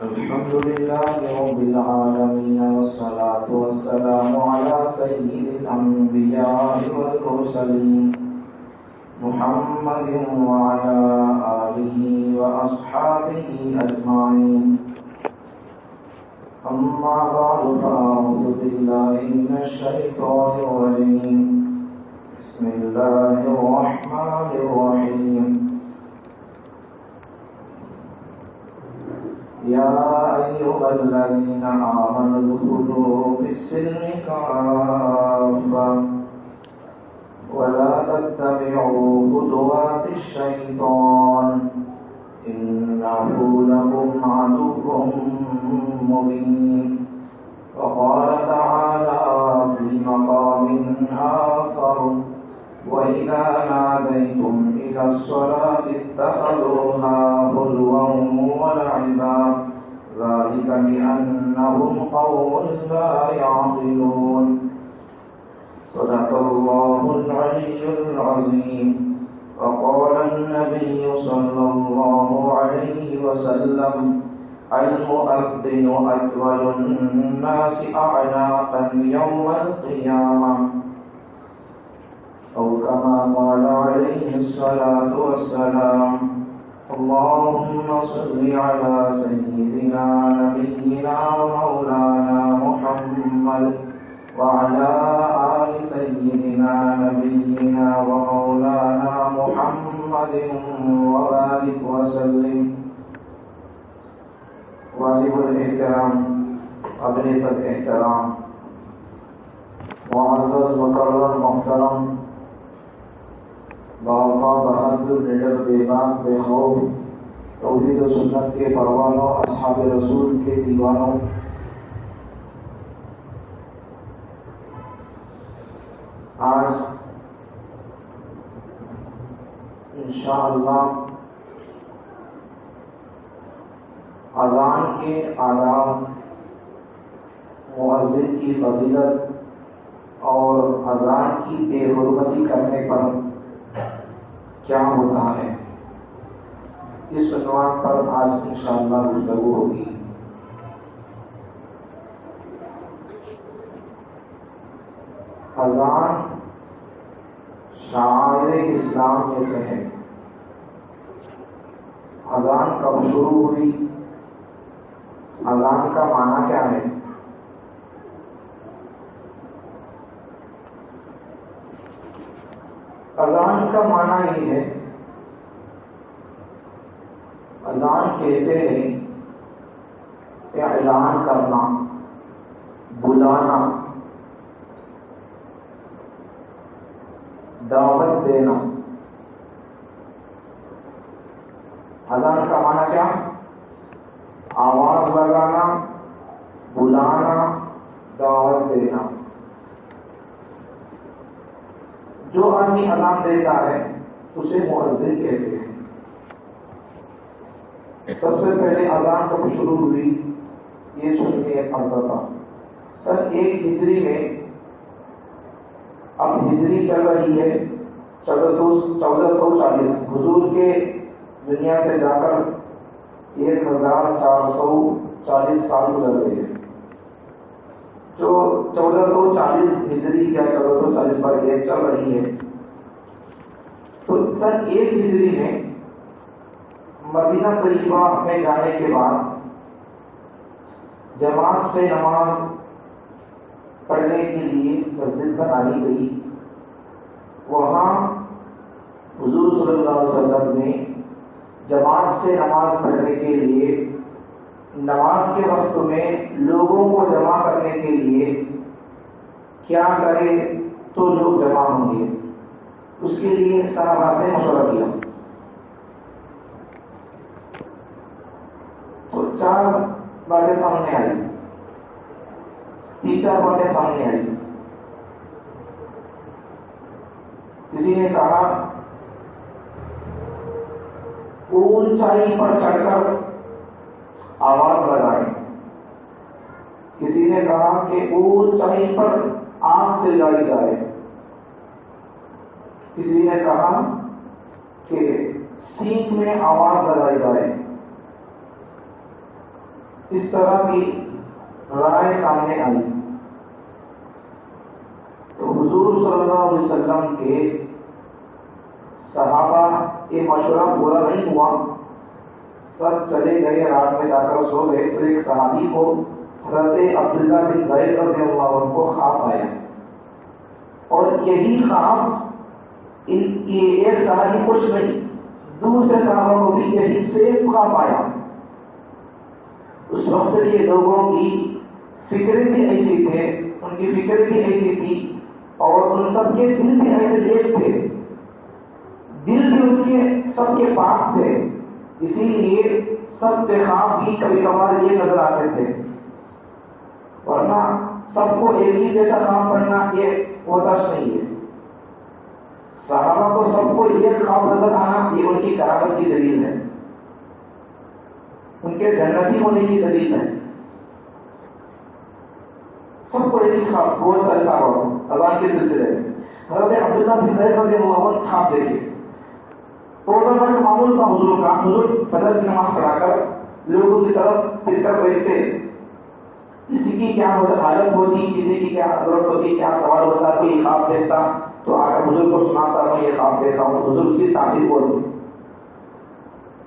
الحمد لله رب العالمين والصلاة والسلام على سيد الأنبياء والمرسلين محمد وعلى آله وأصحابه أجمعين. أما بعد فأعوذ بالله من الشيطان الرجيم. بسم الله الرحمن الرحيم. يا أيها الذين آمنوا ادخلوا في السلم كافة ولا تتبعوا خطوات الشيطان إنه لكم عدو مبين. وقال تعالى في مقام آخر وإذا ناديتم إلى الصلاة اتخذوها هزوا ولعبا ذلك بأنهم قوم لا يعقلون. صدق الله العلي العظيم. وقال النبي صلى الله عليه وسلم المؤذن أطول الناس أعناقا يوم القيامة أو كما قال عليه الصلاة والسلام. اللهم صل على سيدنا نبينا ومولانا محمد وعلى آل سيدنا نبينا ومولانا محمد وبارك وسلم. واجب الاحترام قابل صد احترام معزز مکرم محترم باوقار بہادر نڈر بے باک بے خوف توحید و سنت کے پروانوں اصحاب رسول کے دیوانوں، آج انشاءاللہ اذان کے آداب، مؤذن کی فضیلت اور اذان کی بے حرمتی کرنے پر کیا ہوتا ہے، اس عنوان پر آج انشاءاللہ گفتگو ہوگی. اذان شعائر اسلام میں سے ہے. اذان کب شروع ہوئی؟ اذان کا معنی کیا ہے؟ اذان کا معنی یہ ہے، اذان کہتے ہیں اعلان کرنا، بلانا، دعوت دینا. اذان کا معنی کیا؟ آواز لگانا، بلانا، دعوت دینا. جو آدمی اذان دیتا ہے اسے مؤذن کہتے ہیں. سب سے پہلے اذان کب شروع ہوئی یہ سنیے مرتبہ. سن 1 ہجری میں، اب ہجری چل رہی ہے 1440، حضور کے دنیا سے جا کر 1440 سال گزر گئے ہیں. جو 1440 ہجری یا 1440 پر یہ چل رہی ہے، تو سن 1 ہجری میں مدینہ طیبہ میں جانے کے بعد جماعت سے نماز پڑھنے کے لیے مسجد بنائی گئی. وہاں حضور صلی اللہ علیہ وسلم نے جماعت سے نماز پڑھنے کے لیے نماز کے وقت میں لوگوں کو جمع کرنے کے لیے کیا کرے تو لوگ جمع ہوں گے، اس کے لیے صحابہ سے مشورہ کیا. تو 4 باتیں سامنے آئی، 3-4 باتیں سامنے آئی. کسی نے کہا اونچائی پر چڑھ کر آواز لگائیں. کسی نے کہا کہ اونچائی پر آنکھ سے لگائی جائے. کسی نے کہا کہ سینگ میں آواز لگائی جائے. اس طرح کی رائے سامنے آئی تو حضور صلی اللہ علیہ وسلم کے صحابہ یہ مشورہ پورا نہیں ہوا، سب چلے گئے، رات میں جا کر سو گئے تو ایک صحابی کو حضرت عبداللہ بن زید رضی اللہ عنہ کو خواب آیا، اور یہی خواب یہ ایک صحابی کچھ نہیں، دوسرے صحابہ کو بھی یہی سیم خواب آیا۔ اس وقت کے لوگوں کی فکریں بھی ایسی تھے، ان کی فکریں بھی ایسی تھی، اور ان سب کے دل بھی ایسے ایک تھے، دل بھی ان کے سب کے پاک تھے، اسی لیے سب کے خواب بھی کبھی کبھار یہ نظر آتے تھے، ورنہ سب کو ایک ہی جیسا خواب پڑھنا یہ برداشت نہیں ہے۔ صحابہ کو سب کو ایک خواب نظر آنا یہ ان کی کرامت کی دلیل ہے، ان کے جنتی ہونے کی دلیل ہے۔ سب کو ایک ہی خواب، بہت سارے صحابہ اذان کے سلسلے میں حضرت عبداللہ بن زید رضی اللہ عنہ خواب دیکھے، روزانہ کا معمول کا حضور کا، حضور فجر کی نماز پڑھا کر لوگوں کی طرف پھر کر بیٹھتے، کسی کی کیا حاجت ہوتی، کسی کی کیا ضرورت ہوتی، کیا سوال ہوتا، کوئی خواب دیکھتا تو آ کر حضور کو سناتا، میں یہ خواب دیکھا ہوں، تو حضور اس کی تعبیر بولتے،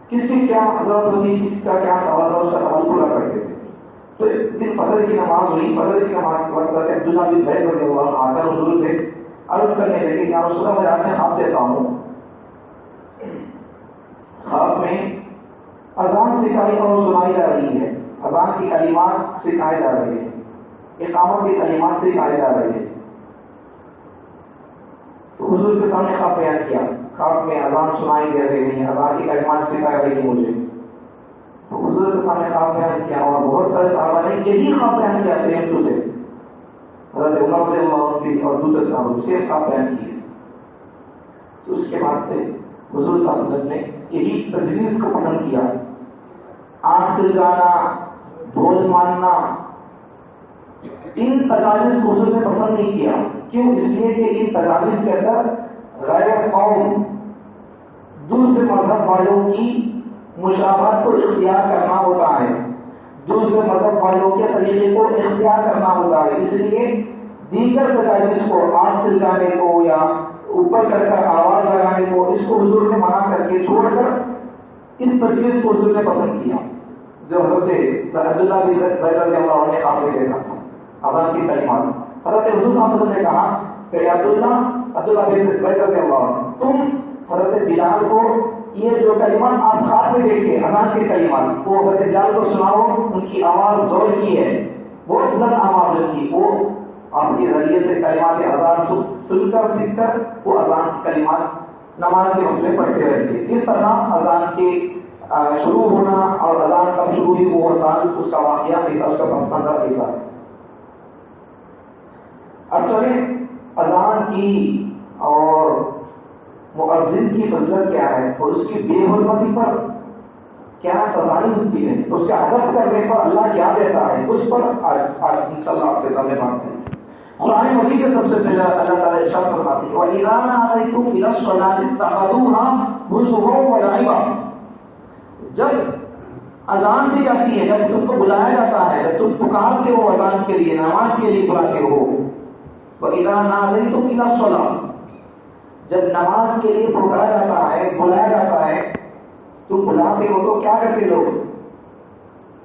کس کی کیا ضرورت ہوتی، کس کا کیا سوال ہو، اس کا سوال پورا کرتے تھے۔ تو ایک دن فجر کی نماز ہوئی، فجر کی نماز کے وقت عبداللہ بن زید رضی اللہ عنہ آ کر حضور سے عرض کرنے لگے، یا رسول اللہ میں آپ نے خواب دیتا ہوں، خواب میں اذان سکھائی اور سنائی جا رہی ہے، اذان کی کلمات سکھائے جا رہے ہیں، اقامت کی کلمات سکھائے جا رہے ہیں۔ تو حضور کے سامنے خواب بیان کیا، خواب میں اذان سنائی دے رہے ہیں، اذان کی کلمات سکھائے رہی ہیں مجھے، تو حضور کے سامنے خواب بیان کیا، اور بہت سارے صحابہ نے یہی خواب بیان کیا، سیم ٹو سیم، حضرت عمر رضی اللہ عنہ بھی اور دوسرے صحابہ سیم خواب بیان کیے۔ تو اس کے بعد سے حضور صلی اللہ علیہ وسلم نے یہی تجویز کو پسند کیا، آنکھ سلگانا، ڈھول ماننا، ان تجاویز کو حضور نے پسند نہیں کیا۔ کیوں؟ اس لیے کہ ان تجاویز کے اندر غیر قوم، دوسرے مذہب والوں کی مشابہت کو اختیار کرنا ہوتا ہے، دوسرے مذہب والوں کے طریقے کو اختیار کرنا ہوتا ہے، اس لیے دیگر تجاویز کو، آنکھ سلگانے کو یا اوپر چڑھ کر آواز لگانے کو، اس کو حضور نے منع کر کے چھوڑ کر اس تجویز کو حضور نے پسند کیا، جو حضرت عبداللہ بن زید رضی اللہ عنہ نے خواب میں دیکھا تھا، اذان کی کلمات۔ حضرت حضور صلی اللہ علیہ وسلم نے کہا کہ عبداللہ بن زید رضی اللہ عنہ، تم حضرت بلال کو یہ جو کلمات آپ خواب میں دیکھے اذان کے کلمات، وہ حضرت بلال کو سناؤ، ان کی آواز زور کی ہے، بہت بلند آواز کی، وہ آپ کے ذریعے سے کلمات اذان سن کر سیکھ کر وہ اذان کی کلمات نماز کے وقت میں پڑھتے رہیں گے۔ اس طرح اذان کے شروع ہونا اور اذان کب شروع ہوئی وہ سال، اس کا واقعہ ایسا، اس کا پس منظر ایسا ہے۔ اب چلیں اذان کی اور مؤذن کی فضیلت کیا ہے اور اس کی بے حرمتی پر کیا سزائیں ہوتی ہے، اس کا ادب کرنے پر اللہ کیا دیتا ہے، اس پر آج انشاءاللہ آپ کے سامنے بات کریں۔ قرآن مجید کے سب سے پہلے اللہ تعالیٰ ارشاد فرماتے ہیں وَإِذَا نَادَيْتُمْ إِلَى الصَّلَاةِ اتَّخَذُوهَا هُزُوًا وَلَعِبًا، جب اذان دی جاتی ہے، جب تم کو بلایا جاتا ہے، جب تم پکارتے ہو اذان کے لیے، نماز کے لیے بلاتے ہو، وَإِذَا نَادَيْتُمْ إِلَى الصَّلَاةِ، جب نماز کے لیے پکارا جاتا ہے، بلایا جاتا ہے، تم بلاتے ہو تو کیا کرتے لوگ؟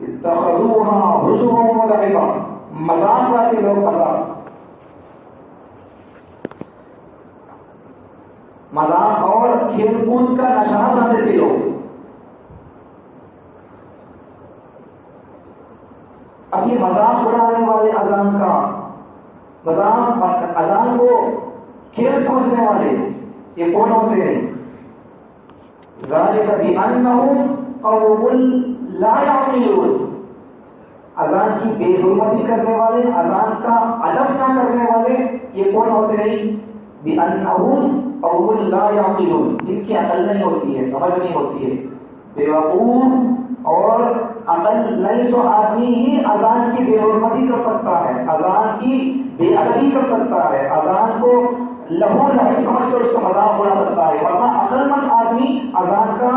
اتَّخَذُوهَا هُزُوًا وَلَعِبًا، مذاق اڑاتے لوگ، مذاق اور کھیل کود کا نشانہ بناتے تھے لوگ۔ اب یہ مذاق اڑانے والے اذان کا، مذاق اذان کو کھیل سمجھنے والے، یہ کون ہوتے ہیں؟ ذَلِكَ بِأَنَّهُمْ قَوْمٌ لَا يَعْقِلُونَ، اذان کی بے حرمتی کرنے والے، اذان کا ادب نہ کرنے والے، یہ کون ہوتے ہیں؟ بِأَنَّهُمْ قوم لا يعقلون، ان کی عقل نہیں ہوتی ہے، سمجھ نہیں ہوتی ہے، بے وقوف اور عقل نہیں سو آدمی ہی اذان کی بے حرمتی کر سکتا ہے، اذان کی بے ادبی کر سکتا ہے، اذان کو لہو لہو سمجھ کر اس کا مذاق اڑا سکتا ہے، ورنہ عقل مند آدمی اذان کا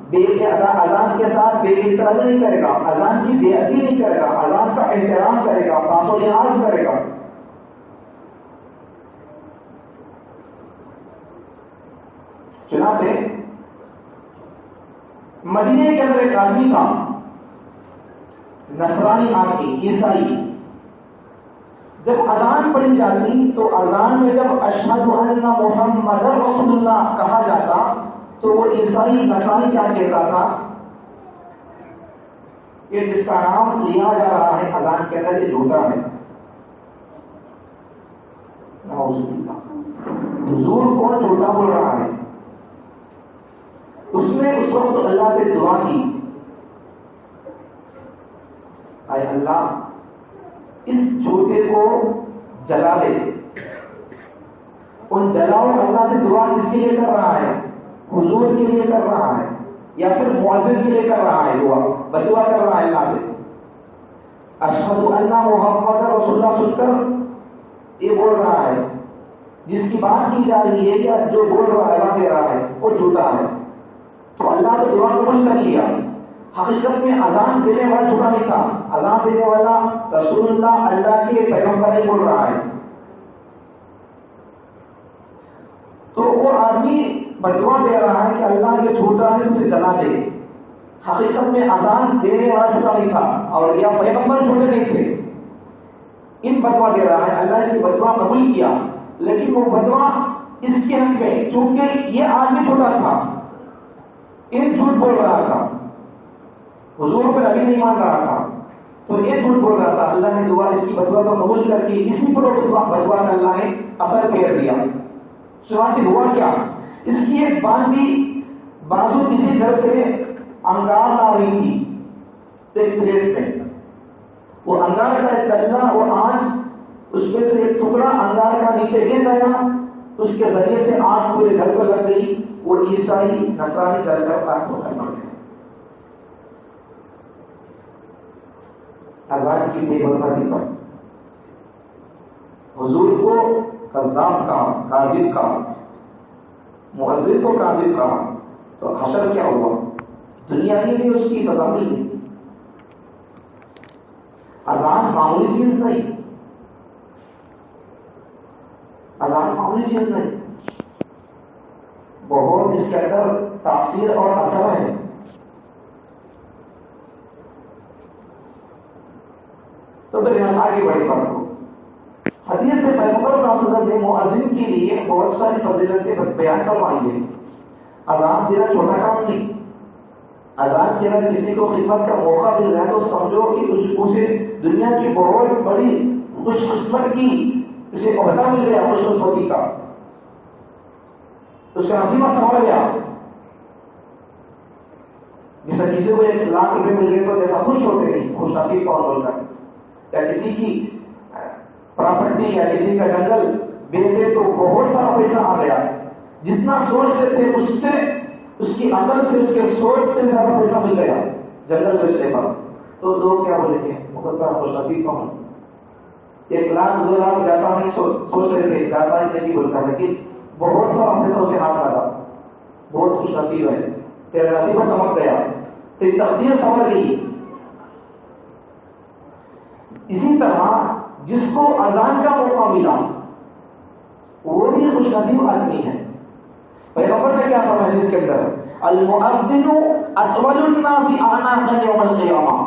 اذان کے ساتھ بے احترامی نہیں کرے گا، اذان کی بے ادبی نہیں کرے گا، اذان کا احترام کرے گا، پاس و لحاظ کرے گا. چنانچہ مدینے کے اندر ایک آدمی تھا، نصرانی آدمی، عیسائی. جب اذان پڑھی جاتی تو اذان میں جب اشہد ان محمد رسول اللہ کہا جاتا تو وہ عیسائی نصرانی کیا کہتا تھا کہ جس کا نام لیا جا رہا ہے اذان کے اندر یہ جھوٹا ہے. حضور کون جھوٹا بول رہا ہے؟ اس نے اس وقت اللہ سے دعا کی، اے اللہ اس جھوٹے کو جلا دے. ان جلاؤ اللہ سے دعا کس کے لیے کر رہا ہے؟ حضور کے لیے کر رہا ہے یا پھر مؤذن کے لیے کر رہا ہے؟ بدعا کر رہا ہے اللہ سے. اشہد ان محمد رسول اللہ سن کر یہ بول رہا ہے، جس کی بات کی جا رہی ہے کہ جو بول رہا ہے اذان دے رہا ہے وہ جھوٹا ہے. تو اللہ تو دعا قبول کر لیا. حقیقت میں اذان دینے والا جھوٹا نہیں تھا، اذان دینے والا رسول اللہ کے پیغمبر نہیں بول رہا ہے. تو وہ آدمی بدعا دے رہا ہے کہ اللہ یہ جھوٹا ہے اسے جلا دے. حقیقت میں اذان دینے والا جھوٹا نہیں تھا اور یا پیغمبر جھوٹے نہیں تھے. ان بدعا دے رہا ہے، اللہ اس کی بدعا قبول کیا، لیکن وہ بدعا اس کے حق میں چونکہ یہ آدمی جھوٹا تھا، ان جھوٹ بول رہا تھا، حضور پر ابھی نہیں مان رہا تھا تو یہ جھوٹ بول رہا تھا. اللہ نے دعا اس کی بدعا کو قبول کر کے اسی پر بدعا کا اللہ نے اثر پھیر دیا. چنانچہ ہوا کیا، اس کی ایک باندھی بازو کسی گھر سے انگار لا رہی تھی ایک پلیٹ میں. وہ انگار کا ایک کلہ وہ آنچ اس میں سے ایک ٹکڑا انگار کا نیچے گر گیا، اس کے ذریعے سے آگ پورے گھر پر لگ گئی. وہ عیسائی نصرانی چل کر آگ ہو کر مر گئے. اذان کی بے حرمتی پر حضور کو کذاب کہا، کاذب کہا، مؤذن کو کاذب کہا تو حشر کیا ہوا؟ دنیا ہی میں اس کی سزا مل گئی. اذان معمولی چیز نہیں، اذان معمولی چیز نہیں، بہت اس کے اندر تاثیر اور اثر ہے. تو پھر آگے بڑی بات ہو. حدیث میں پیغمبر صلی اللہ علیہ وسلم نے مؤذن کے لیے بہت ساری فضیلتیں بیان فرمائی ہیں. اذان دینا چھوٹا کام نہیں. اذان کے اندر کسی کو خدمت کا موقع مل رہا ہے تو سمجھو کہ اسے دنیا کی بہت بڑی خوش قسمت کی اسے عہدہ مل گیا، خوش قسمتی کا، اس کا نصیبہ سنبھل گیا. جیسا کسی کو 1 لاکھ روپے مل گئے تو جیسا خوش ہوتے نہیں، خوش نصیب کون بول کر، یا کسی کی پراپرٹی یا کسی کا جنگل بیچے تو بہت سارا پیسہ آ گیا. جتنا سوچتے تھے اس سے، اس کی عقل سے، اس کے سوچ سے زیادہ پیسہ مل گیا جنگل بیچنے پر. تو لوگ کیا بولیں گے؟ بہت بڑا خوش نصیب کون. 1 لاکھ 2 لاکھ جاتا نہیں سوچ رہے تھے، جاتا ہی نہیں بولتا، لیکن بہت سارا پیسہ اسے ہاتھ لگا. بہت خوش نصیب ہے، تیرا نصیب چمک گیا، تیری تقدیر سنور گئی. اسی طرح جس کو اذان کا موقع ملا وہ بھی خوش نصیب آدمی ہے. پیغمبر نے کیا فرمایا حدیث کے اندر؟ المؤذن اطول الناس اعناقا یوم القیامہ.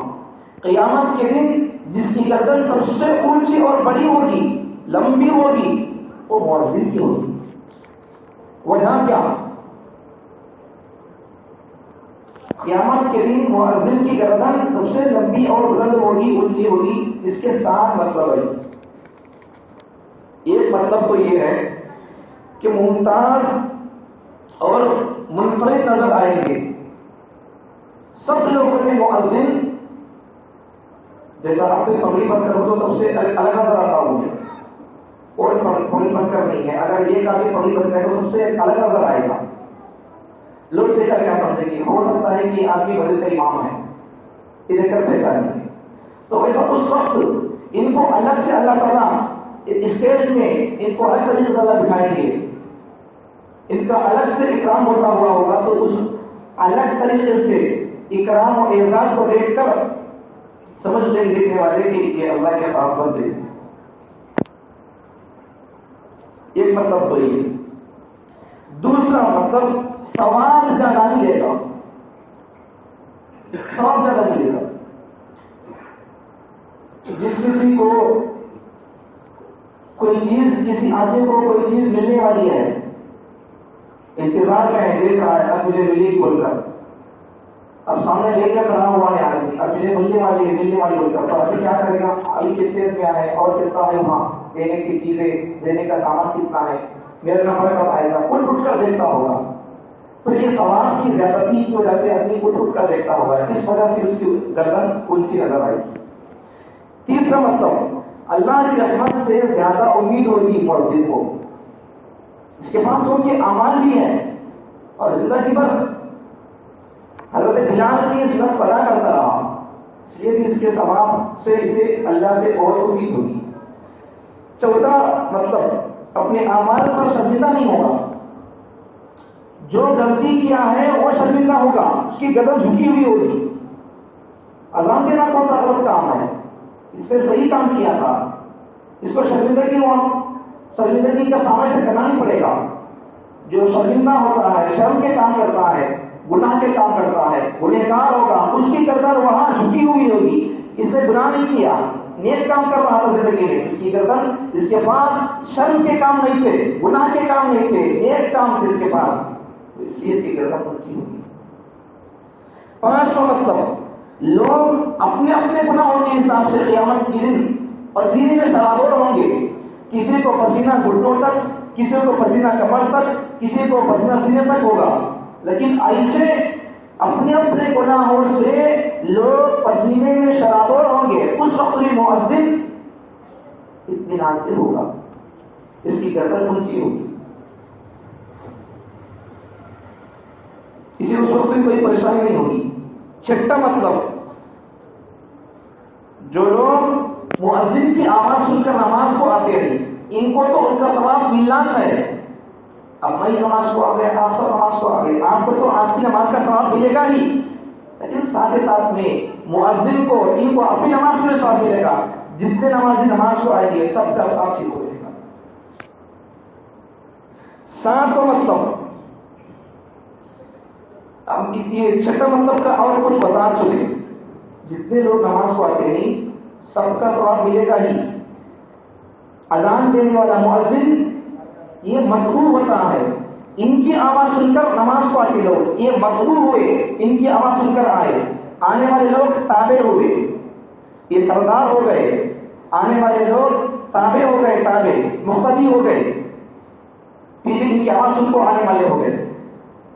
قیامت کے دن جس کی گردن سب سے اونچی اور بڑی ہوگی، لمبی ہوگی، وہ مؤذن کی ہوگی. وجہ کیا؟ قیامت کے دن مؤذن کی گردن سب سے لمبی اور بلند ہوگی، اونچی ہوگی. اس کے ساتھ مطلب ہے، ایک مطلب تو یہ ہے کہ ممتاز اور منفرد نظر آئیں گے. سب لوگوں میں مؤذن جیسا آپ نے پگڑی بند کرو تو سب سے الگ نظر آتا ہوں، کوئی پگڑی بند کر نہیں ہے، اگر ایک آدمی پگڑی بند کرے تو سب سے الگ نظر آئے گا. لوگ دیکھ کر کیا سمجھیں گے؟ ہو سکتا ہے کہ آدمی مسجد کا امام ہے، یہ دیکھ کر پہچانیں گے. تو ایسا اس وقت ان کو الگ سے اللہ تعالیٰ اسٹیج میں ان کو الگ طریقے سے اللہ بٹھائیں گے، ان کا الگ سے اکرام ہوتا ہوا ہوگا. تو اس الگ طریقے سے اکرام و اعزاز کو دیکھ کر سمجھ لیں دیکھنے والے کہ یہ اللہ کے خاص بندے ہیں. ایک مطلب تو یہ. دوسرا مطلب ثواب زیادہ ملے گا. ثواب زیادہ ملے گا. جس کسی کو کوئی چیز، کسی آدمی کو کوئی چیز ملنے والی ہے، انتظار میں ہے، دیکھ رہا ہے اب مجھے ملے گی بول کر، اب سامنے لے کر کھڑا ہوا ہے آدمی، اب مجھے ملنے والی بول کر، تو ابھی کیا کرے گا؟ ابھی کتنے روپیہ ہے اور کتنا ہے وہاں دینے کی چیزیں، دینے کا سامان کتنا ہے، میرا نمبر کب آئے گا، اٹھ کر دیکھتا ہوگا. تو یہ ثواب کی زیادتی کی وجہ سے آدمی اٹھ کر دیکھتا ہوگا، اس وجہ سے اس کی گردن اونچی نظر آئے گی. تیسرا مطلب اللہ کی رحمت سے زیادہ امید ہوگی مؤذن کو. اس کے پاس ان کے اعمال بھی ہیں اور زندگی بھر حضرت بلال کی سنت ادا کرتا رہا، اس لیے بھی اس کے ثواب سے اسے اللہ سے بہت امید ہوگی. چوتھا مطلب اپنے اعمال پر شرمندہ نہیں ہوگا. جو غلطی کیا ہے وہ شرمندہ ہوگا، اس کی گردن جھکی ہوئی ہوگی. اذان دینا کون سا غلط کام ہے؟ اس نے صحیح کام کیا تھا، اس کو شرمندگی کا سامنا کرنا نہیں پڑے گا. جو شرمندہ ہوتا ہے، شرم کے کام کرتا ہے، گناہ کے کام کرتا ہے، گنہگار ہوگا، اس کی گردن وہاں جھکی ہوئی ہوگی. اس نے گناہ نہیں کیا، نیک کام کر رہا تھا زندگی میں، اس کی گردن، اس کے پاس شرم کے کام نہیں تھے، گناہ کے کام نہیں تھے، نیک کام تھے اس کے پاس، تو اس لیے اس کی گردن اونچی ہوگی. پانچواں مطلب لوگ اپنے اپنے گناہوں کے حساب سے قیامت کے دن پسینے میں سرابور ہوں گے. کسی کو پسینہ گھٹنوں تک، کسی کو پسینہ کمر تک، کسی کو پسینہ سینے تک ہوگا. لیکن ایسے اپنے اپنے گناہوں سے لوگ پسینے میں شرابور ہوں گے. اس وقت بھی مؤذن اطمینان سے ہوگا، اس کی گردن اونچی ہوگی. اسے اس وقت بھی کوئی پریشانی نہیں ہوگی. چھٹا مطلب جو لوگ مؤذن کی آواز سن کر نماز کو آتے ہیں، ان کو تو ان کا ثواب ملنا چاہیے. اب میں نماز کو آ گئے، آپ سب نماز کو آ گئے، آپ کو تو آپ کی نماز کا ثواب ملے گا ہی، لیکن ساتھ ہی ساتھ میں مؤذن کو، ان کو اپنی نماز میں ثواب ملے گا. جتنے نمازی نماز کو آئیں گے سب کا ثواب ٹھیک ہو جائے گا. ساتواں مطلب، اب یہ چھٹا مطلب کا اور کچھ وضاحت سنیں. جتنے لوگ نماز کو آتے ہیں سب کا ثواب ملے گا ہی. اذان دینے والا مؤذن یہ مطلوب ہوتا ہے، ان کی آواز سن کر نماز کو آتے لوگ یہ مطلوب ہوئے، ان کی آواز سن کر آئے. آنے والے لوگ تابع ہوئے، یہ سردار ہو گئے. آنے والے لوگ تابع ہو گئے، تابع مقتدی ہو گئے، پیچھے ان کی آواز سن کو آنے والے ہو گئے.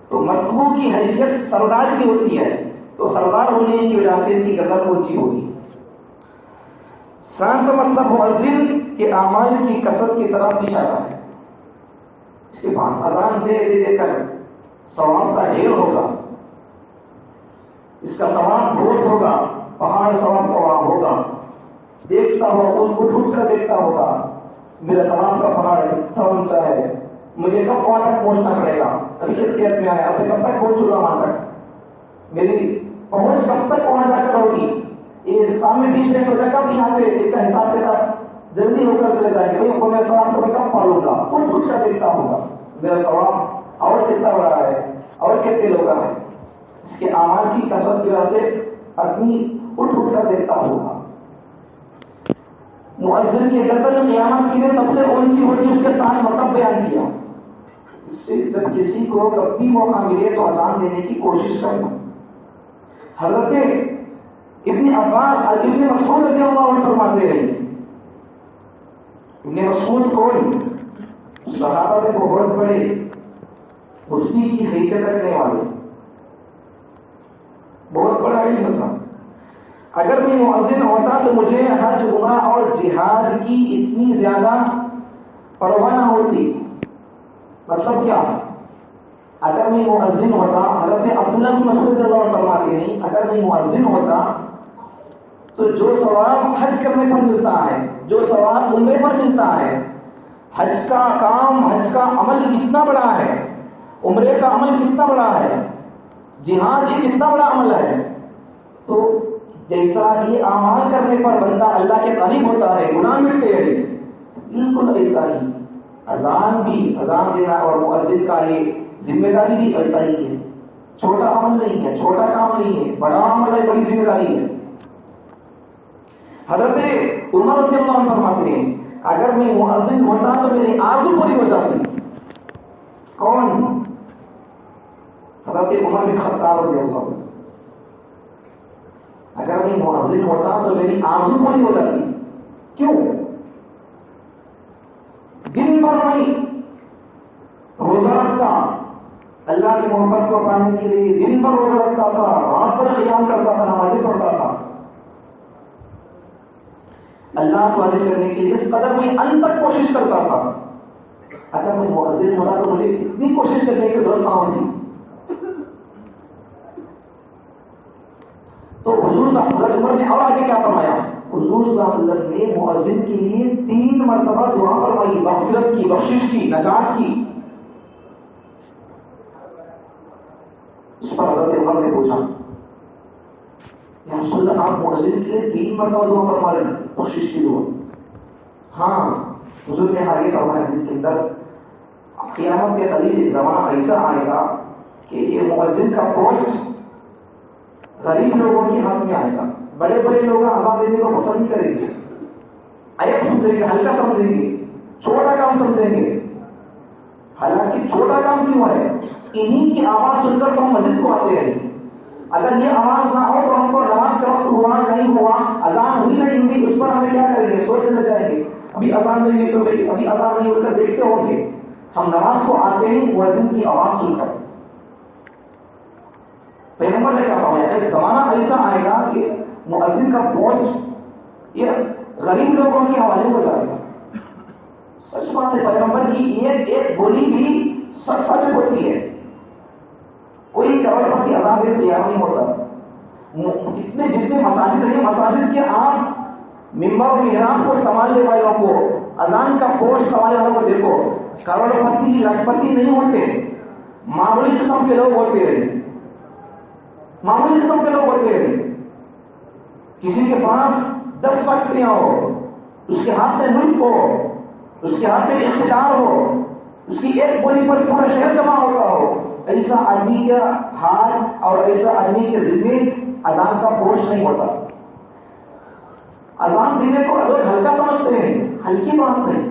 تو مطلوب کی حیثیت سردار کی ہوتی ہے، تو سردار ہونے کی وجہ سے ان کی گردن اونچی ہوگی. ساتواں مطلب مؤذن کے اعمال کی کثرت کی طرف اشارہ ہے. اس کے پاس اذان دے دے کر ثواب کا ڈھیر ہوگا، اس کا ثواب بہت ہوگا، پہاڑ ثواب کا وہاں ہوگا. دیکھتا ہو، ان کو ٹوٹ کر دیکھتا ہوگا، میرا ثواب کا پہاڑ اتنا اونچا ہے، مجھے کب وہاں تک پہنچنا پڑے گا؟ ابھی کتنے میں آیا، ابھی کب تک پہنچ چکا وہاں تک؟ میری پہنچ کب تک وہاں جا کر ہوگی؟ یہ سامنے 20 منٹ ہو جائے گا، یہاں سے ایک کا حساب کے ساتھ جلدی ہو کر چلے جائیں گے. بھائی میرا ثواب تو میں کب پالوں گا؟ اٹھ کر دیکھتا ہوگا میرا ثواب اور کتنا بڑا ہے اور کتنے لوگ ہیں. اس کے اعمال کی کثرت کی وجہ سے آدمی اٹھ کر دیکھتا ہوگا. مؤذن کی گردن قیامت کی دن سب سے اونچی ہوگی. اس کے ساتھ مطلب بیان کیا، اس سے جب کسی کو کب بھی موقع ملے تو اذان دینے کی کوشش کرنا. حضرت ابن عباس اور ابن مسعود رضی اللہ عنہ فرماتے ہیں، ابن مسعود کون؟ صحابہ میں بہت بڑے مفتی کی حیثیت رکھنے والے، بہت بڑا علم تھا. اگر میں مؤذن ہوتا تو مجھے حج، عمرہ اور جہاد کی اتنی زیادہ پرواہ نہ ہوتی. مطلب کیا؟ اگر میں مؤذن ہوتا، حضرت عبداللہ بن مسعود رضی اللہ عنہ فرماتے ہیں، اگر میں مؤذن ہوتا تو جو ثواب حج کرنے پر ملتا ہے، جو ثواب عمرے پر ملتا ہے، حج کا کام، حج کا عمل کتنا بڑا ہے، عمرے کا عمل کتنا بڑا ہے، جہاد یہ کتنا بڑا عمل ہے. تو جیسا یہ اعمال کرنے پر بندہ اللہ کے قریب ہوتا ہے، گناہ مٹتے ہیں، بالکل ایسا ہی اذان دینا اور مؤذن کا یہ ذمہ داری بھی ایسا ہی ہے. چھوٹا عمل نہیں ہے، چھوٹا کام نہیں ہے، بڑا عمل ہے، بڑی ذمہ داری ہے. حضرت عمر رضی اللہ عنہ فرماتے ہیں اگر میں مؤذن ہوتا تو میری آرزو پوری ہو جاتی. کون؟ حضرت عمر بن خطاب رضی اللہ عنہ. اگر میں مؤذن ہوتا تو میری آرزو پوری ہو جاتی. کیوں؟ دن بھر میں روزہ رکھتا، اللہ کی محبت کو پانے کے لیے دن بھر روزہ رکھتا تھا، رات بھر قیام کرتا تھا، نمازیں پڑھتا تھا. اللہ کو راضی کرنے کے لیے اس قدر میں انت تک کوشش کرتا تھا. اگر میں مؤذن ہوتا تو مجھے اتنی کوشش کرنے کی ضرورت نہ ہوتی. تو حضور حضرت عمر نے اور آگے کیا فرمایا؟ حضور صلی اللہ علیہ وسلم نے مؤذن کے لیے 3 مرتبہ دعا فرمائی، مغفرت کی، بخشش کی، نجات کی. اس پر حضرت عمر نے پوچھا یا رسول اللہ آپ مؤذن کے لیے 3 مرتبہ دعا فرما رہے ہیں، بخشش کی دعا؟ ہاں. حضور نے آگے فرمایا جس کے اندر قیامت کے قریب ایک زمانہ ایسا آئے گا کہ یہ مؤذن کا پوسٹ غریب لوگوں کے ہاتھ میں آئے گا. بڑے بڑے لوگ اذان دینے کو پسند نہیں کریں گے، ایپ سمجھیں گے، ہلکا سمجھیں گے، چھوٹا کام سمجھیں گے. حالانکہ چھوٹا کام کیوں ہے؟ انہی کی آواز سن کر تو ہم مسجد کو آتے ہیں. اگر یہ آواز نہ ہو تو ہم کو نماز کا وقت ہوا نہیں ہوا، اذان ہوئی نہیں ہوئی، اس پر ہمیں کیا کریں گے؟ سوچنے لگ جائیں گے ابھی اذان نہیں ہوئی تو ابھی اذان نہیں ہو کر دیکھتے ہوں گے. ہم نماز کو آتے ہیں مؤذن کی آواز سن کر. پیغمبر نے کیا فرمایا؟ ایک زمانہ ایسا آئے گا کہ مؤذن کا پوسٹ یہ غریب لوگوں کے حوالے ہو جائے گا. سچ بات ہے، پیغمبر کی ایک بولی بھی سچ ثابت ہوتی ہے. کوئی کروڑ پتی اذان دینے تیار نہیں ہوتا. جتنے مساجد ہیں، مساجد کے عام ممبر و محراب کو سنبھالنے والوں کو، اذان کا پوسٹ سنبھالنے والوں کو دیکھو، کروڑ پتی لاکھ پتی نہیں ہوتے، معمولی قسم کے لوگ ہوتے ہیں. معمولی قسم کے لوگ ہوتے ہیں. کسی کے پاس 10 فیکٹریاں ہو، اس کے ہاتھ میں ملک ہو، اس کے ہاتھ میں اقتدار ہو، اس کی ایک بولی پر پورا شہر جمع ہوتا ہو، ایسا آدمی کا ہاتھ اور ایسا آدمی کے ذمے اذان کا پوسٹ نہیں ہوتا. اذان دینے کو لوگ ہلکا سمجھتے ہیں، ہلکی بات نہیں،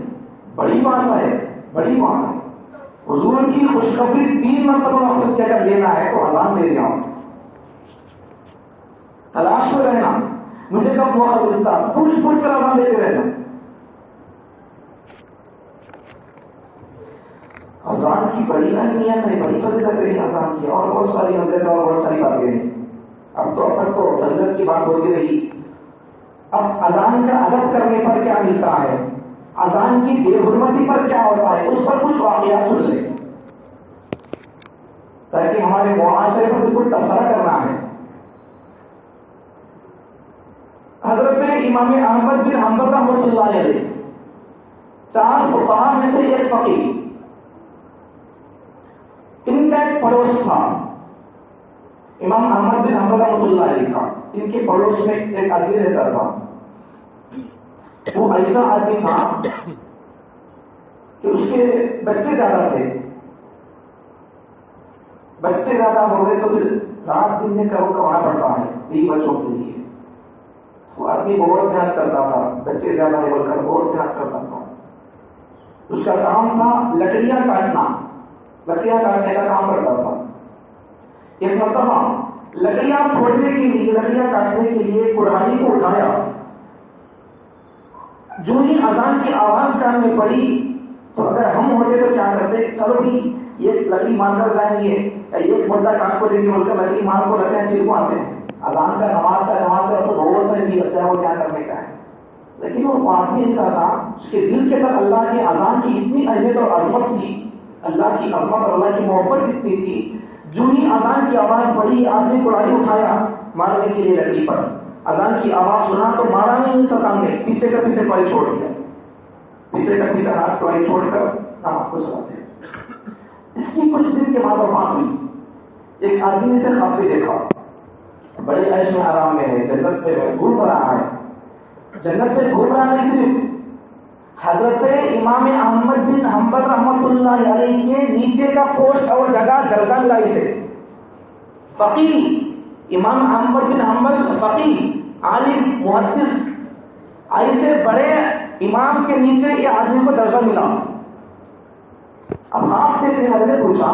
بڑی بات ہے، بڑی بات ہے. حضور کی خوشخبری 3 مرتبہ مقصد کیا کر لینا ہے تو اذان دے دیا. تلاش میں رہنا، مجھے کب موقع ملتا، پوچھ کر اذان دیتے رہنا. اذان کی بڑی اہمیت ہے، بڑی فضیلت ہے اذان کی، اور بہت ساری حضرت اور بہت ساری باتیں ہیں. اب تک تو فضیلت کی بات ہوتی رہی. اب اذان کا ادب کرنے پر کیا ملتا ہے، اذان کی بے حرمتی پر کیا ہوتا ہے، اس پر کچھ واقعات سن لیں تاکہ ہمارے معاشرے پر بالکل تبصرہ کرنا ہے. حضرت امام احمد بن حنبل رحمۃ اللہ علیہ 4 فقہاء میں سے ایک فقیہ، ان کا ایک پڑوس تھا. امام احمد بن حنبل رحمۃ اللہ علیہ کا ان کے پڑوس میں ایک آدمی رہتا تھا. وہ ایسا آدمی تھا کہ اس کے بچے زیادہ تھے. بچے زیادہ ہو گئے تو پھر رات دن میں کمانا پڑتا ہے 3 بچوں کے لیے. وہ آدمی بہت محنت کرتا تھا، بچے زیادہ ہے بول کر بہت محنت کرتا تھا. اس کا کام تھا لکڑیاں کاٹنا، لکڑیاں کاٹنے کا کام کرتا تھا. ایک مرتبہ لکڑیاں پھوڑنے کے لیے، لکڑیاں کاٹنے کے لیے کڑھائی کو اٹھایا. جو ہی اذان کی آواز کاننے پڑی تو اگر ہم ہوتے تو کیا کرتے، چلو بھی یہ لکڑی مان کر جائیں گے، ایک مدعا کاٹ کو دیں گے بول کر لکڑی مان کو لگتے ہیں، چیر کو آتے ہیں. اذان کا نماز کا جماعت کا تو بہت نہیں لگتا ہے وہ کیا کرنے کا ہے. لیکن وہ آدمی ایسا تھا، اس کے دل کے اندر اللہ کی اذان کی اتنی اہمیت اور عظمت تھی، اللہ کی عظمت اور اللہ کی محبت اتنی تھی. جو ہی اذان کی آواز پڑی، آدمی کڑھائی اٹھایا مارنے کے لیے لکڑی پر. اذان کی آواز سنا تو مارا نہیں اسے سامنے، پیچھے کا پیچھے کڑھائی چھوڑ دیا، پیچھے کا پیچھے ہاتھ کڑھائی چھوڑ کر نماز کو چلا دیا. اس کی کچھ دن کے بعد وفات ہوئی. ایک آدمی سے خواب بھی دیکھا، بڑے عیش میں آرام میں ہے، جنت میں گھوم رہا ہے. جنت میں گھوم رہا نہیں صرف، حضرت امام احمد بن حنبل رحمۃ اللہ علیہ کے نیچے کا پوسٹ اور جگہ درجہ ملا اسے. فقیہ امام احمد بن حنبل، فقیہ عالم محدث، ایسے بڑے امام کے نیچے یہ آدمی کو درجہ ملا. اب آپ دیکھنے والے نے پوچھا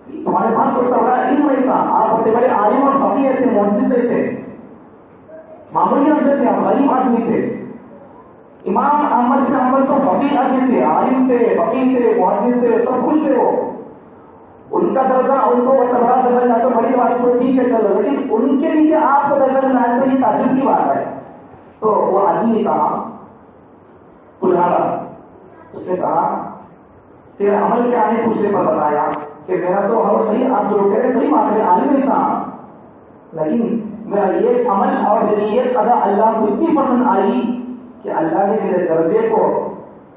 تمہارے پاس تو بڑا علم نہیں تھا، آپ اتنے بڑے عالم اور فقیہ تھے، محدث تھے، معمولی آدمی تھے، آپ غریب آدمی تھے. امام احمد بن حنبل تو فقیہ آدمی تھے، عالم تھے، فقیہ تھے، محدث تھے، سب کچھ تھے. وہ ان کا درجہ، ان کو بڑا درجہ ملا تو بڑی بات تو ٹھیک ہے چلو، لیکن ان کے نیچے آپ کو درجہ ملا ہے تو یہ تعجب کی بات ہے. تو وہ آدمی نے کہا کلہاڑا، اس نے کہا تیرا عمل کیا ہے؟ پوچھنے پر بتایا کہ میرا تو ہر صحیح، آپ جو کہہ رہے صحیح بات ہے، عالم نہیں تھا، لیکن میرا یہ عمل اور میری یہ ادا اللہ کو اتنی پسند آئی کہ اللہ نے میرے درجے کو،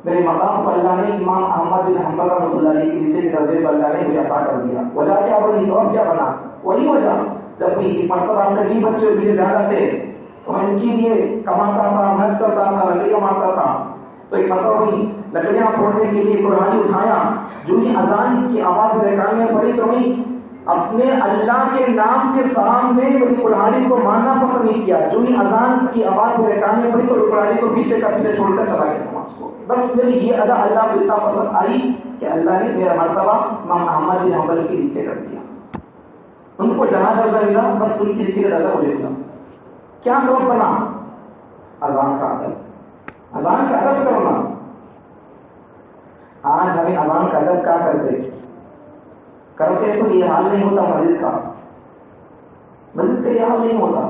میرے مقام کو اللہ نے امام احمد بن حنبل رحمۃ اللہ علیہ کے نیچے کے درجے پر اللہ نے مجھے عطا کر دیا. وجہ کیا بنی؟ سبب کیا بنا؟ وہی وجہ، جب بھی مرتبہ آپ کے 20 بچے مجھے زیادہ تھے تو میں ان کے لیے کماتا تھا، محنت کرتا تھا، لکڑیاں مارتا تھا. تو ایک مرتبہ بھی لکڑیاں پھوڑنے کے لیے قرآن اٹھایا، جو ہی اذان کی آواز میرے کان میں پڑی تو میں اپنے اللہ کے نام کے سامنے میری کڑھاڑی کو مارنا پسند نہیں کیا. جو ہی اذان کی آواز میرے کان میں پڑی تو کڑھاڑی کو پیچھے کا پیچھے چھوڑ کر چلا گیا نماز کو. بس میری یہ ادا اللہ کو اتنا پسند آئی کہ اللہ نے میرا مرتبہ امام احمد بن حنبل کے نیچے کر دیا. ان کو جہاں درجہ ملا بس ان کے نیچے کا درجہ مجھے ملا. کیا سبب بنا؟ اذان کا ادب، اذان کا ادب کرنا. آج ہمیں اذان کا ادب کیا کرتے تو یہ حال نہیں ہوتا مسجد کا، مسجد کا یہ حال نہیں ہوتا.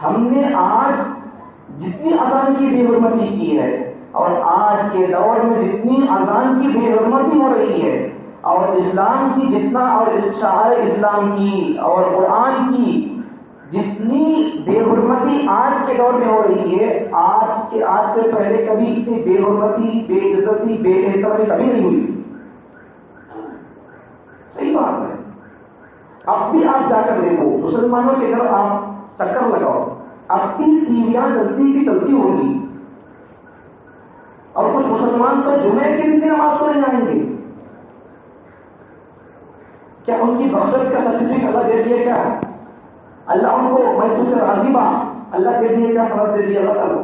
ہم نے آج جتنی اذان کی بے حرمتی کی ہے اور آج کے دور میں جتنی اذان کی بے حرمتی ہو رہی ہے اور اسلام کی جتنا اور شعائر اسلام کی اور قرآن کی جتنی بے حرمتی آج کے دور میں ہو رہی ہے، آج سے پہلے کبھی اتنی بے حرمتی، بے عزتی، بے احترامی کبھی نہیں ہوئی. صحیح بات ہے. اب بھی آپ جا کر دیکھو، مسلمانوں کے گھر آپ چکر لگاؤ، اب بھی ٹیویاں چلتی کی چلتی ہوگی، اور کچھ مسلمان تو جمعے کے دن بھی نماز پڑھنے جائیں گے. کیا ان کی بغفرت کا سرٹیفکیٹ اللہ دے دیا؟ کیا اللہ ان کو میں تجھ سے راضی با اللہ دے دیا؟ کیا سبب دے دیا اللہ تعالیٰ؟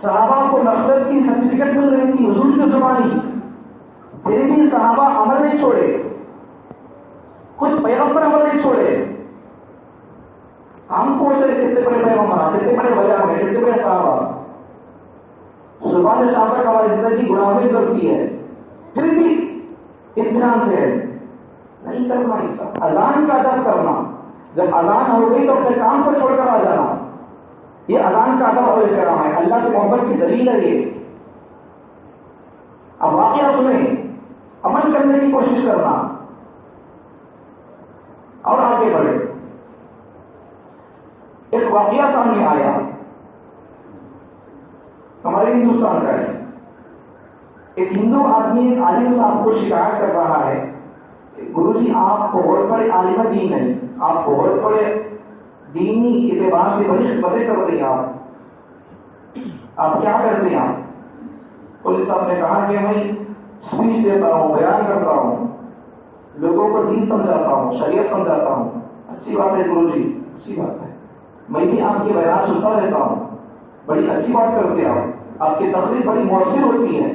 صحابہ کو نفرت کی سرٹیفکیٹ مل رہی تھی حضور کی زبانی، پھر بھی صحابہ عمل نہیں چھوڑے، خود پیغمبر عمل نہیں چھوڑے. ہم کو سے کتنے بڑے پیغمبر، کتنے بڑے وجہ ہیں، کتنے بڑے صحابہ، زبان سے شام تک ہماری زندگی گناہوں میں چلتی ہے، پھر بھی اطمینان سے ہے. نہیں کرنا ایسا. اذان کا ادب کرنا، جب اذان ہو گئی تو اپنے کام کو چھوڑ کر آ جانا، یہ اذان کا ادب اور احترام ہے، اللہ سے محبت کی دلیل ہے یہ. اب واقعہ سنیں، عمل کرنے کی کوشش کرنا اور آگے بڑھے. ایک واقعہ سامنے آیا ہمارے ہندوستان کا ہے. ایک ہندو آدمی ایک عالم صاحب کو شکایت کر رہا ہے، گرو جی آپ بہت بڑے عالم دین ہیں، آپ بہت بڑے دینی اعتبار سے بڑی خدمتیں کرتے ہیں، آپ کیا کرتے ہیں؟ پولیس صاحب نے کہا کہ میں اسپیچ دیتا ہوں، بیان کرتا ہوں، لوگوں کو دین سمجھاتا ہوں، شریعت سمجھاتا ہوں. اچھی بات ہے گرو جی، اچھی بات ہے، میں بھی آپ کے بیان سنتا رہتا ہوں، بڑی اچھی بات کرتے ہیں آپ کی تقریر بڑی مؤثر ہوتی ہے،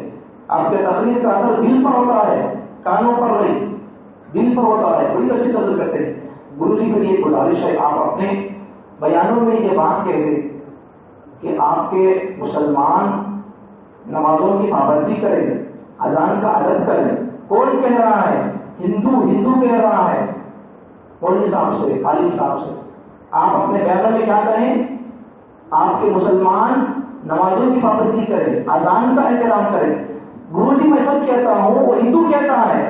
آپ کے تقریر کا اثر دل پر ہوتا ہے، کانوں پر نہیں دل پر ہوتا ہے، بڑی اچھی تقریر کرتے ہیں. گرو جی میری یہ گزارش ہے، آپ اپنے بیانوں میں یہ بات کہہ دیں کہ آپ کے مسلمان نمازوں کی پابندی کریں، اذان کا ادب کریں. کون کہہ رہا ہے؟ ہندو کہہ رہا ہے مولوی صاحب سے، عالم صاحب سے. آپ اپنے بیانوں میں کیا کہیں؟ آپ کے مسلمان نمازوں کی پابندی کریں، اذان کا احترام کریں. گرو جی میں سچ کہتا ہوں، وہ ہندو کہتا ہے،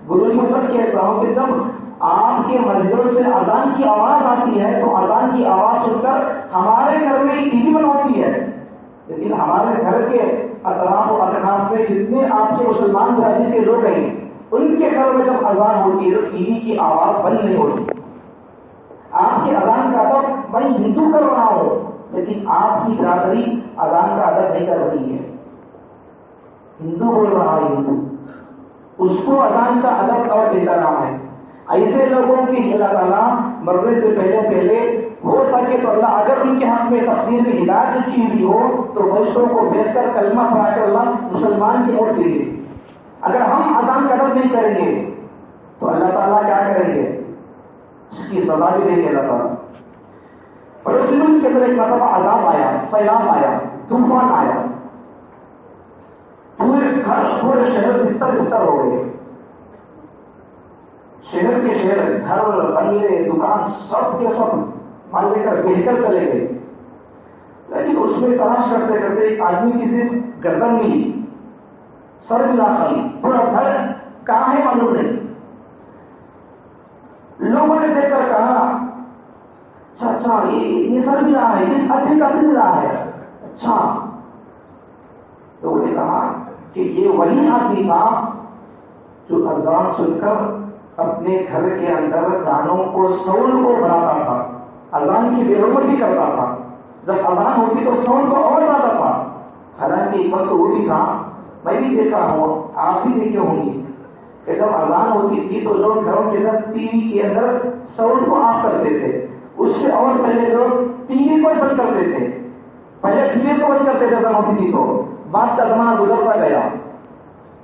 گرو جی میں سچ کہتا ہوں کہ جب آپ کے مسجدوں سے اذان کی آواز آتی ہے تو اذان کی آواز سن کر ہمارے گھر میں ٹی وی بند ہوتی ہے، لیکن ہمارے گھر کے اطراف و اکناف میں جتنے آپ کے مسلمان برادری کے لوگ ہیں ان کے گھر میں جب اذان ہوتی ہے تو ٹی وی کی آواز بند نہیں ہوتی. آپ کی اذان کا ادب میں ہندو کر رہا ہوں لیکن آپ کی برادری اذان کا ادب نہیں کر رہی ہے. ہندو بول رہا ہے ہندو، اس کو اذان کا ادب اور احترام ہے. ایسے لوگوں کی اللہ تعالیٰ مرنے سے پہلے ہو سکے تو اللہ اگر ان کے ہاتھ میں تقدیر میں ہدایت لکھی ہوئی ہو تو فرشتوں کو بھیج کر کلمہ پڑھا کر اللہ مسلمان کی موت دے گے. اگر ہم اذان کا ادب نہیں کریں گے تو اللہ تعالیٰ کیا کریں گے؟ اس کی سزا بھی دیں گے اللہ تعالیٰ. اور اس ملک کے اندر ایک مرتبہ عذاب آیا، سیلاب آیا، طوفان آیا، پورے شہر تتر ہو گئے. شہر کے شہر، گھر، بنگلے، دکان سب کے سب مان لے کر بہہ کر چلے گئے. لیکن اس میں تلاش کرتے کرتے ایک آدمی کی صرف گردن ملی، سر ملا خالی، پورا گھر کہاں ہے معلوم نہیں. لوگوں نے دیکھ کر کہا اچھا یہ سر ملا ہے، اس آدمی کا سر ملا ہے. اچھا، لوگوں نے کہا کہ یہ وہی آدمی تھا جو اذان سن کر اپنے گھر کے اندر گانوں کو ساؤنڈ کو بڑھاتا تھا، اذان کی بے حرمتی کرتا تھا. جب اذان ہوتی تو ساؤنڈ کو اور بڑھاتا تھا. حالانکہ ایک وقت وہ بھی تھا، میں بھی دیکھا ہوں، آپ بھی دیکھے ہوں گے کہ جب اذان ہوتی تھی تو لوگ گھروں کے اندر ٹی وی کے اندر ساؤنڈ کو آف کرتے تھے. اس سے اور پہلے لوگ ٹی وی کو بند کرتے تھے. پہلے ٹی وی کو بند کرتے تھے اذان ہوتی تھی تو، بعد کا زمانہ گزرتا گیا.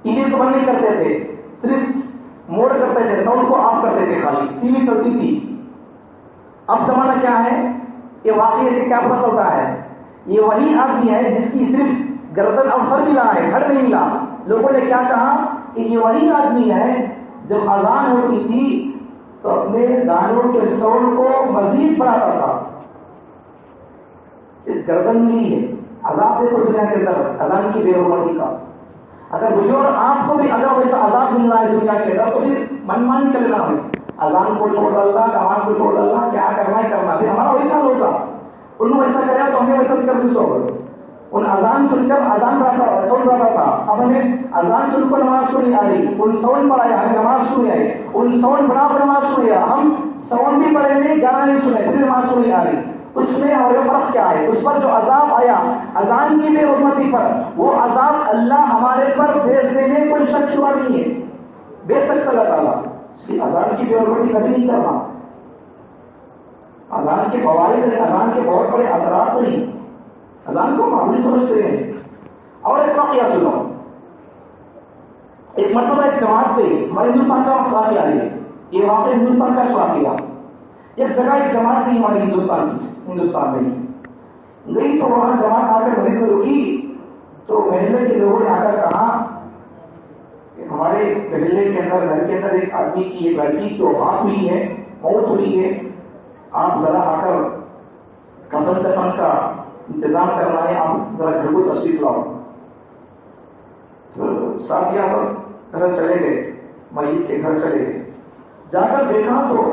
ٹی وی کو بند نہیں کرتے تھے، صرف موڑ کرتے تھے، ساؤنڈ کو آف کرتے تھے، خالی ٹی وی چلتی تھی. اب زمانہ کیا ہے؟ یہ واقعی سے کیا پتہ چلتا ہے؟ یہ وہی آدمی ہے جس کی صرف گردن اور سر ملا ہے، گھر نہیں ملا. لوگوں نے کیا کہا کہ یہ وہی آدمی ہے جب اذان ہوتی تھی تو اپنے گانوں کے ساؤنڈ کو مزید بڑھاتا تھا. صرف گردن ملی ہے. عذاب دیکھو دنیا کے اندر اذان کی بے حرمتی کا. اگر مجھے اور آپ کو بھی اگر ویسا عذاب مل رہا ہے دنیا کے اندر تو پھر منمانی چل رہا ہے. اذان کو چھوڑ ڈالنا، نماز کو چھوڑ ڈالنا، کیا کرنا ہے کرنا. پھر ہمارا ویسا ہوگا، ان نے ویسا کرا تو ہمیں ویسا بھی کرنے سے ہوگا. ان اذان سن کر اذان ساؤنڈ رہتا تھا، اب ہمیں اذان سن کر نماز کو نہیں آ رہی. ان ساؤنڈ پڑھایا ہمیں نماز کو نہیں آئی. ان ساؤنڈ بنا کر نماز کو نہیں آیا، ہم ساؤنڈ بھی پڑھے نہیں، گانا نہیں سنے، پھر نماز کو نہیں آ رہی. اس میں ہمارے فرق کیا ہے؟ اس پر جو عذاب آیا اذان کی بے حرمتی پر، وہ عذاب اللہ ہمارے پر بھیج دینے کوئی شک شبہ نہیں ہے، بھیج سکتا اللہ تعالیٰ. اس کی اذان کی بے حرمتی کبھی نہیں کرنا. اذان کے فوائد نہیں، اذان کے بہت بڑے اثرات نہیں، اذان کو معمولی سمجھتے ہیں. اور ایک واقعہ سنو. ایک مرتبہ ایک جماعت پہ ہمارے ہندوستان کا واقعہ ہے، یہ واقعہ ہندوستان کا واقعہ. ایک جگہ ایک جماعت تھی ہمارے ہندوستان میں گئی تو وہاں جماعت آ کر مسجد میں رکی تو محلے کے لوگوں نے آ کر کہا کہ ہمارے محلے کے اندر گھر کے اندر ایک آدمی کی، ایک لڑکی کی وفات ہوئی ہے، موت ہوئی ہے، آپ ذرا آ کر کفن دفن کا انتظام کرنا ہے، آپ ذرا گھر کو تشریف لاؤ. تو ساتھیاں سب گھر چلے گئے، میت کے گھر چلے گئے. جا کر دیکھا تو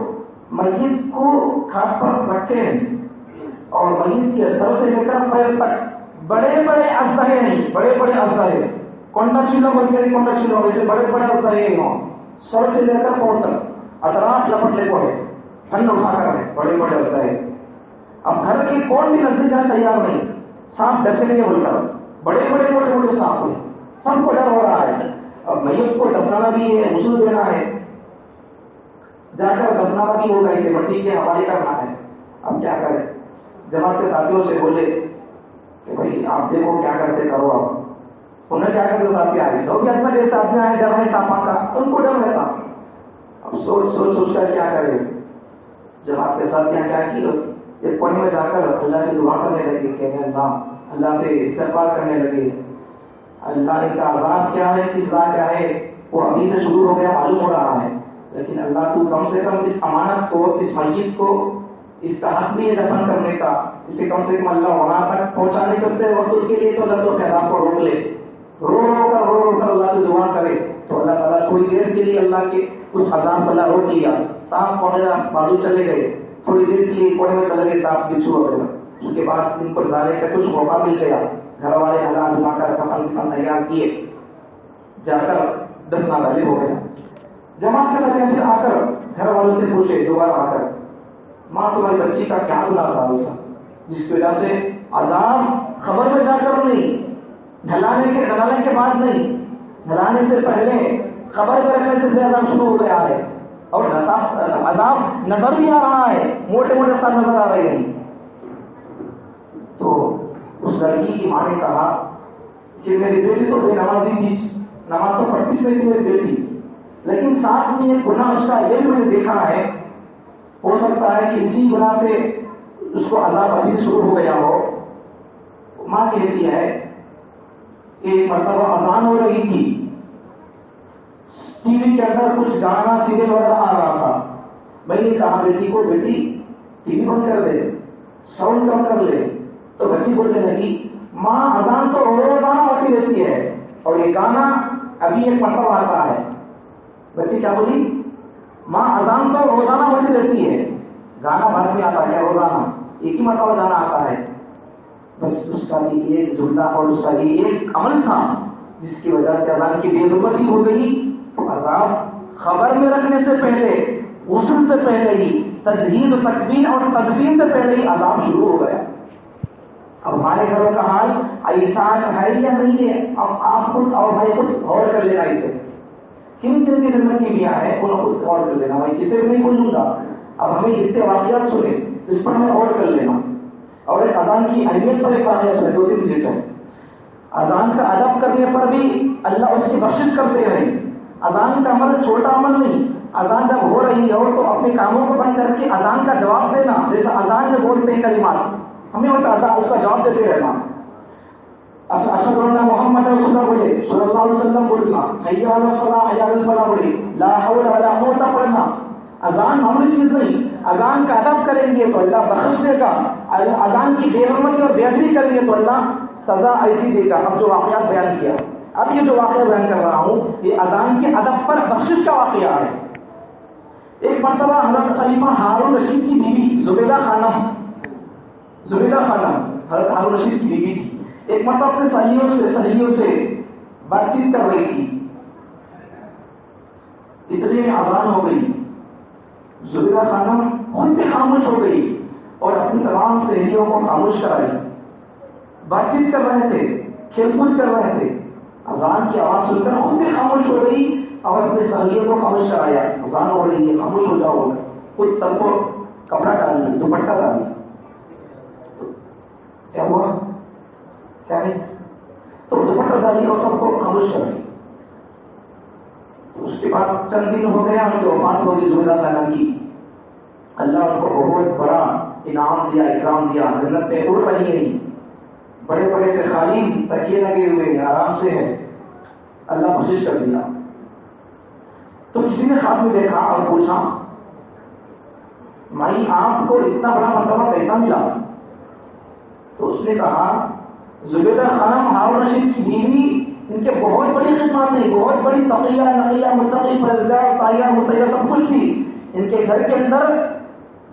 میت کو کھاٹ پر رکھے ہیں اور میت کے سر سے لے کر پیر تک بڑے بڑے اژدہے ہیں، بڑے بڑے اژدہے، کونڈا چیلو بولتے ہیں، کونڈا چیلو ویسے بڑے بڑے اژدہے ہیں، سر سے لے کر پاؤں تک اطراف لپٹ لے پڑے، ٹھنڈ اٹھا کر بڑے بڑے اژدہے. اب گھر کے کون بھی نزدیک جانے تیار نہیں، سانپ ڈسیں گے بول کر، بڑے بڑے موٹے موٹے سانپ ہیں، سب کو ڈر ہو رہا ہے. اب میت کو دفنانا بھی ہے، غسل دینا ہے، جا کر دفنانا بھی ہوگا، اسے مٹی کے حوالے کرنا ہے. اب کیا کریں؟ جماعت کے ساتھیوں سے بولے کہ بھائی آپ دیکھو کیا کرتے کرو. آپ انہیں کیا کرتے ساتھی آ رہی لوگ اپنا جیسے آدمی آئے ڈر ہے سانپا کا، ان کو ڈر رہتا. اب سوچ کر کیا کرے. جماعت کے ساتھ کیا کی، ایک کونے میں جا کر اللہ سے دعا کرنے لگے کہ اللہ سے استغفار کرنے لگے. اللہ کا عذاب کیا ہے، کس طرح کیا ہے وہ ابھی سے شروع ہو گیا، معلوم ہو رہا ہے. لیکن اللہ تو کم سے کم اس امانت کو، اس میت کو، اس کا حق بھی ہے دفن کرنے کا، اسے کم سے کم اللہ وہاں تک پہنچانے کرتے وقت کے لیے تو اللہ تو عذاب کو روک لے. رو کر اللہ سے دعا کرے تو اللہ تعالیٰ تھوڑی دیر کے لیے اللہ کے اس عذاب کو اللہ روک لیا. سانپ کونے بازو چلے گئے، تھوڑی دیر کے لیے کونے میں چلے گئے سانپ بچھو وغیرہ. اس کے بعد ان کو ڈالنے کا کچھ موقع مل گیا. گھر والے حالات دعا کر کفن تیار کیے، جا کر دفنا ڈالے ہو گیا. جماعت کے ساتھ پھر آ کر گھر والوں سے پوچھے دوبارہ آ کر، ماں تمہاری بچی کا کیا گناہ تھا ایسا جس کی وجہ سے عذاب خبر میں جا کر نہیں، ڈھلانے کے بعد نہیں، ڈھلانے سے پہلے خبر میں رکھنے سے عذاب شروع ہو گیا ہے، اور عذاب نظر بھی آ رہا ہے، موٹے موٹے عذاب نظر آ رہے ہیں. تو اس لڑکی کی ماں نے کہا کہ میری بیٹی تو بے نمازی تھی، نماز تو پڑھتی نہیں تھی میری بیٹی، لیکن ساتھ میں ایک گناہ اس کا یہ بھی میں نے دیکھا ہے، ہو سکتا ہے کہ اسی گناہ سے اس کو عذاب ابھی سے شروع ہو گیا ہو. ماں کہتی ہے کہ ایک مرتبہ اذان ہو رہی تھی، ٹی وی کے اندر کچھ گانا سیریل وغیرہ آ رہا تھا. میں نے کہا بیٹی کو، بیٹی ٹی وی بند کر دے، ساؤنڈ کم کر لے. تو بچی بولنے لگی ماں اذان تو روزانہ ہوتی رہتی ہے اور یہ گانا ابھی ایک مرتبہ آتا ہے. بچی کیا بولی؟ ماں اذان تو روزانہ ہوتی رہتی ہے، گانا بعد میں آتا ہے، روزانہ ایک ہی مرتبہ گانا آتا ہے. بس اس کا یہ ایک جملہ اور اس کا یہ ایک عمل تھا جس کی وجہ سے اذان کی بے ضرورتی ہو گئی. تو عذاب خبر میں رکھنے سے پہلے، غسل سے پہلے ہی، تجہیز و تکفین اور تدفین سے پہلے ہی عذاب شروع ہو گیا. اب ہمارے گھروں کا حال ایسا ہے یا نہیں ہے؟ اب آپ خود اور بھائی خود غور کر لینا اسے. کن کن کے گھر کی بیاں ہیں انہیں خود غور کر لینا. میں کسی بھی نہیں بولوں گا. اب ہمیں جتنے واقعات سنے اس پر ہمیں غور کر لینا. اور ایک اذان کی اہمیت پر ایک واقعہ سنے، 2-3 منٹ ہے. اذان کا ادب کرنے پر بھی اللہ اس کی بخشش کرتے ہیں. اذان کا عمل چھوٹا عمل نہیں. اذان جب ہو رہی ہو تو اپنے کاموں کو بند کر کے اذان کا جواب دینا. جیسا اذان میں بولتے ہیں کلمات، ہمیں بس اس کا جواب دیتے رہنا. اشہد ان محمد رسول اللہ بولے، صلی اللہ علیہ وسلم بولنا، حی علی الصلاۃ حی علی الفلاح بولے، لا حول ولا قوت پڑھنا. اذان معمولی چیز نہیں. اذان کا ادب کریں گے تو اللہ بخش دے گا. اذان کی بے حرمتی اور بے ادبی کریں گے تو اللہ سزا ایسی دے گا. اب جو واقعات بیان کیا، اب یہ جو واقعہ بیان کر رہا ہوں یہ اذان کے ادب پر بخشش کا واقعہ ہے. ایک مرتبہ حضرت خلیفہ ہارون رشید کی بیوی زبیدہ خانم حضرت ہارون رشید کی بیوی تھی. ایک مرتبہ اپنے سہیلیوں سے بات چیت کر رہی تھی. اتنے میں اذان ہو گئی. زبیدہ خانم خود بھی خاموش ہو گئی اور اپنی تمام سہیلیوں کو خاموش کرائی. بات چیت کر رہے تھے، کھیل کود کر رہے تھے. اذان کی آواز سن کر خود بھی خاموش ہو گئی اور اپنے سہیلیوں کو خاموش کرایا. اذان ہو رہی ہے، خاموش ہو جاؤ. خود سر کو کپڑا ڈال لیا، دوپٹہ ڈال لیا. کیا ہوا؟ کیا نہیں؟ تو دوپٹہ ڈالی اور سب کو خاموش کر دی. تو اس کے بعد چند دن ہو گیا، ان کی وفات ہو گئی زبیدہ خانم کی. اللہ ان کو بہت بڑا انعام دیا، اکرام دیا. جنت میں اڑ رہی ہیں، بڑے بڑے سے خالی تکیے لگے ہوئے ہیں، آرام سے ہے. اللہ کوشش کر دیا. تو کسی نے خواب میں دیکھا اور پوچھا مائی آپ کو اتنا بڑا مرتبہ کیسا ملا؟ تو اس نے کہا زبیدہ خانم ہارون رشید کی بیوی، ان کے بہت بڑی خدمات نہیں، بہت بڑی تقیہ نقیہ متقی پرہیزگار طاہرہ مطیبہ سب کچھ تھی. ان کے گھر کے اندر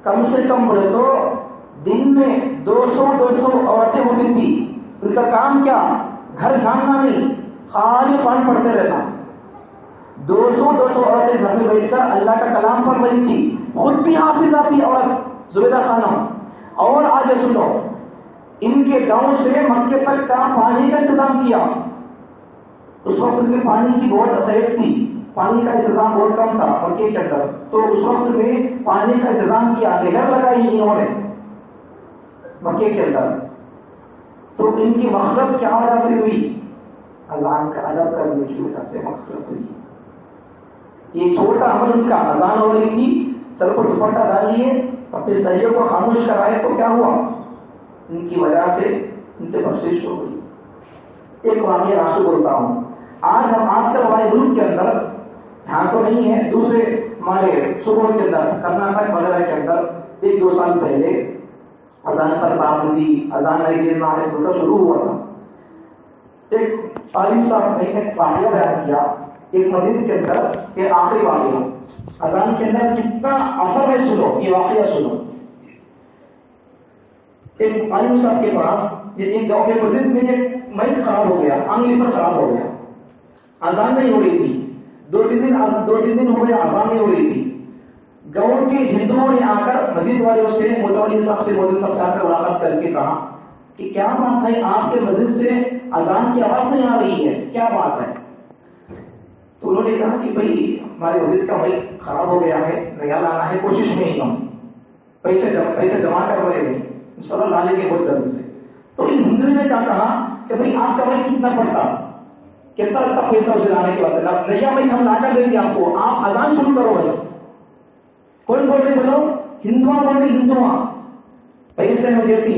کم سے کم بولے تو دن میں 200 عورتیں ہوتی تھی. ان کا کام کیا؟ گھر جھاننا نہیں، خالی قرآن پڑھتے رہنا. 200 عورتیں گھر میں بیٹھ کر اللہ کا کلام پڑھ رہی تھی. خود بھی حافظہ تھی عورت زبیدہ خانم. اور آگے سنو، ان کے گاؤں سے مکے تک کا پانی کا انتظام کیا. اس وقت میں پانی کی بہت قلت تھی، پانی کا انتظام بہت کم تھا مکے کے اندر. تو اس وقت میں پانی کا انتظام کیا، نہر لگائی انہوں نے مکے کے اندر. تو ان کی مغفرت کیا وجہ سے ہوئی؟ اذان کا ادب کرنے کی وجہ سے مغفرت ہوئی. یہ چھوٹا عمل ان کا. اذان ہو رہی تھی، سر پر دوپٹہ ڈال لیے، اپنے سہیلیوں کو خاموش کرائے تو کیا ہوا؟ ان کی وجہ سے ان کے بخشش ہو گئی. ایک واقعہ آپ کو بولتا ہوں. آج کل ہمارے ملک کے اندر یہاں تو نہیں ہے، دوسرے ہمارے صوبوں کے اندر، کرناٹک وغیرہ کے اندر 1-2 سال پہلے اذان پر پابندی، اذان نہیں دینا اس ملک شروع ہوا تھا. ایک عالم صاحب نے ایک واقعہ بیان کیا ایک مسجد کے اندر. یہ آخری واقعہ اذان کے اندر کتنا اثر ہے، سنو یہ واقعہ سنو. ایک عالم صاحب کے پاس ایک گاؤں کے مسجد میں ایک مائک خراب ہو گیا، آنگلی پر خراب ہو گیا. اذان نہیں ہو رہی تھی. دو تین دن ہو گئے اذان نہیں ہو رہی تھی. گاؤں کے ہندوؤں نے آ کر مسجد والوں سے متولی صاحب سے مودی صاحب سے آ کر ملاقات کر کے کہا کہ کیا بات ہے, آپ کے مسجد سے اذان کی آواز نہیں آ رہی ہے, کیا بات ہے؟ تو انہوں نے کہا کہ بھائی ہمارے مسجد کا مائک خراب ہو گیا ہے, نیا لانا ہے, کوشش میں ہی ہم پیسے جمع کر رہے ہیں, انشاءاللہ لا لیں گے بہت جلد سے. تو ان ہندو نے کہا کہ بھائی آپ کا مائک کتنا پڑتا, کتنا لگتا پیسہ اسے لانے کے واسطے, نیا مائک ہم لا کر دیں گے آپ کو, آپ اذان شروع کرو بس. کون بول رہے بولو, ہندوان بول رہے, ہندوان پیسے میں دیتی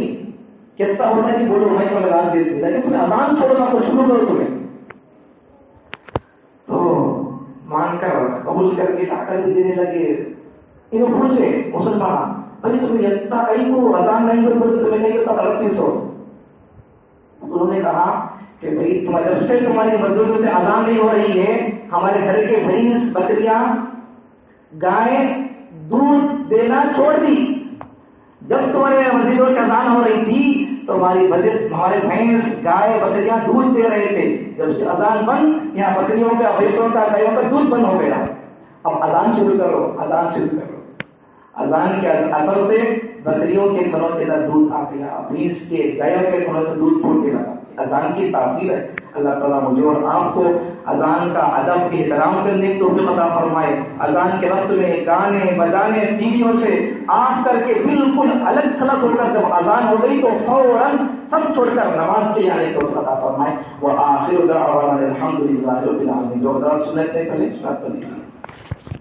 کتنا ہوتا ہے کہ بولو مائک میں لگا دیتی, لیکن تمہیں اذان چھوڑنا تو شروع کرو تمہیں. تو مان کر قبول کر کے لا کر بھی دینے لگے. انہوں پوچھے مسلمان بھائی تمہیں اتنا کہیں کو اذان نہیں بولتے تمہیں نہیں کرتا غلط نہیں سو. انہوں نے کہا کہ بھائی جب سے تمہاری مسجدوں سے اذان نہیں ہو رہی ہے, ہمارے گھر کے بھینس بکریاں گائیں دودھ دینا چھوڑ دی. جب تمہارے مسجدوں سے اذان ہو رہی تھی تو ہمارے بھینس گائے بکریاں دودھ دے رہے تھے. جب سے اذان بند, یہاں بکریوں کا, بھینسوں کا, گائیوں کا دودھ بند ہو گیا. اب اذان شروع کرو, اذان شروع کرو. اذان کے اثر سے بکریوں کے تھنوں کے اندر دودھ آ گیا, بھینس کے گائیوں کے تھنوں سے دودھ پھوٹنے لگا. اذان کی تاثیر ہے. اللہ تعالیٰ مجھے اور آپ کو اذان کا ادب احترام کرنے کی توفیق عطا فرمائے. اذان کے وقت میں گانے بجانے ٹی ویوں سے آف کر کے بالکل الگ تھلگ ہو کر جب اذان ہو گئی تو فوراً سب چھوڑ کر نماز کے لیے آنے کی توفیق عطا فرمائے. وآخر دعوانا الحمد للہ رب العالمین. جو حضرات سنتے ہیں پہلے سنت کر لیجیے.